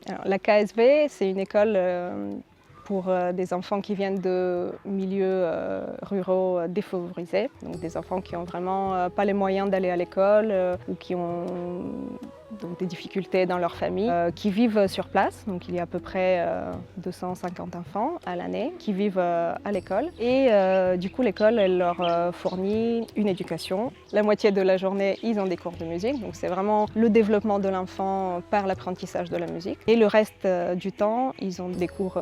Alors, la KSV, c'est une école pour des enfants qui viennent de milieux ruraux défavorisés, donc des enfants qui n'ont vraiment pas les moyens d'aller à l'école ou qui ont donc des difficultés dans leur famille, qui vivent sur place. Donc il y a à peu près 250 enfants à l'année qui vivent à l'école. Et du coup, l'école, elle leur fournit une éducation. La moitié de la journée, ils ont des cours de musique. Donc c'est vraiment le développement de l'enfant par l'apprentissage de la musique. Et le reste du temps, ils ont des cours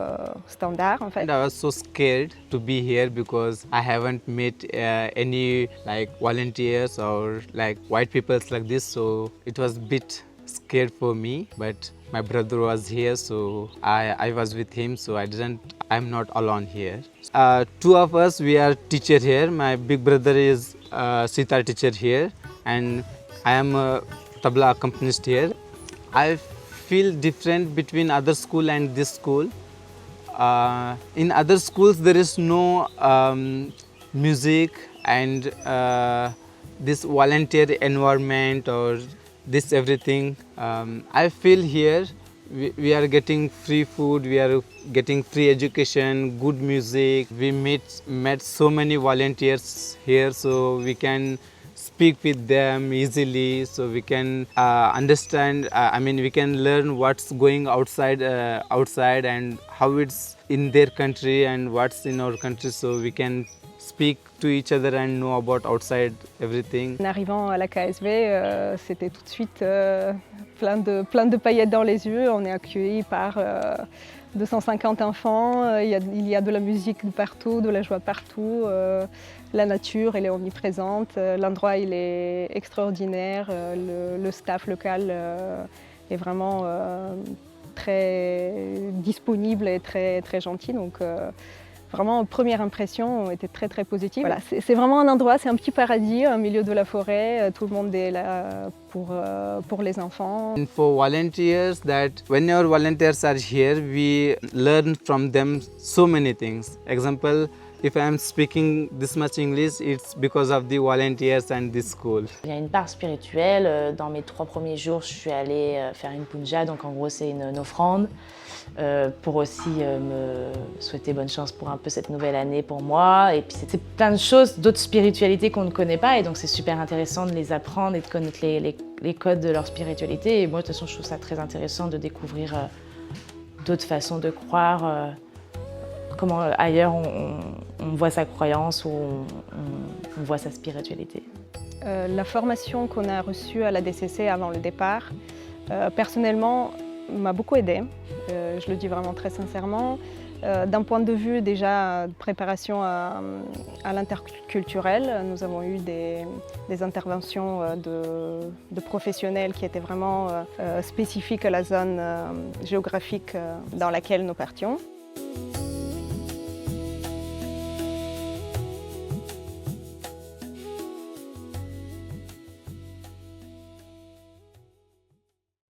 standards en fait. And I was so scared to be here because I haven't met any like volunteers or like white people like this, so it was a bit scared for me, but my brother was here, so I was with him, so I'm not alone here. Two of us, we are teacher here. My big brother is sitar teacher here, and I am a tabla accompanist here. I feel different between other school and this school. In other schools there is no music and this volunteer environment or this everything. I feel here we are getting free food, we are getting free education, good music. We met so many volunteers here, so we can speak with them easily, so we can understand, we can learn what's going outside and how it's in their country and what's in our country, so we can speak to each other and know about outside everything. En arrivant à la KSV, c'était tout de suite plein de paillettes dans les yeux. On est accueillis par 250 enfants, il y a de la musique partout, de la joie partout, la nature elle est omniprésente, l'endroit il est extraordinaire, le staff local est vraiment très disponible et très, très gentil. Donc, vraiment, première impression était très très positive. Voilà, c'est vraiment un endroit, c'est un petit paradis au milieu de la forêt. Tout le monde est là pour les enfants. And for volunteers, that whenever volunteers are here, we learn from them so many things. Example, if I am speaking this much English, it's because of the volunteers and this school. Il y a une part spirituelle. Dans mes 3 premiers jours, je suis allée faire une puja, donc en gros c'est une offrande. Pour aussi me souhaiter bonne chance pour un peu cette nouvelle année pour moi. Et puis c'est plein de choses, d'autres spiritualités qu'on ne connaît pas, et donc c'est super intéressant de les apprendre et de connaître les codes de leur spiritualité. Et moi de toute façon je trouve ça très intéressant de découvrir d'autres façons de croire, comment ailleurs on voit sa croyance ou on voit sa spiritualité. La formation qu'on a reçue à la DCC avant le départ, personnellement, m'a beaucoup aidée, je le dis vraiment très sincèrement. D'un point de vue déjà de préparation à l'interculturel, nous avons eu des interventions de professionnels qui étaient vraiment spécifiques à la zone géographique dans laquelle nous partions.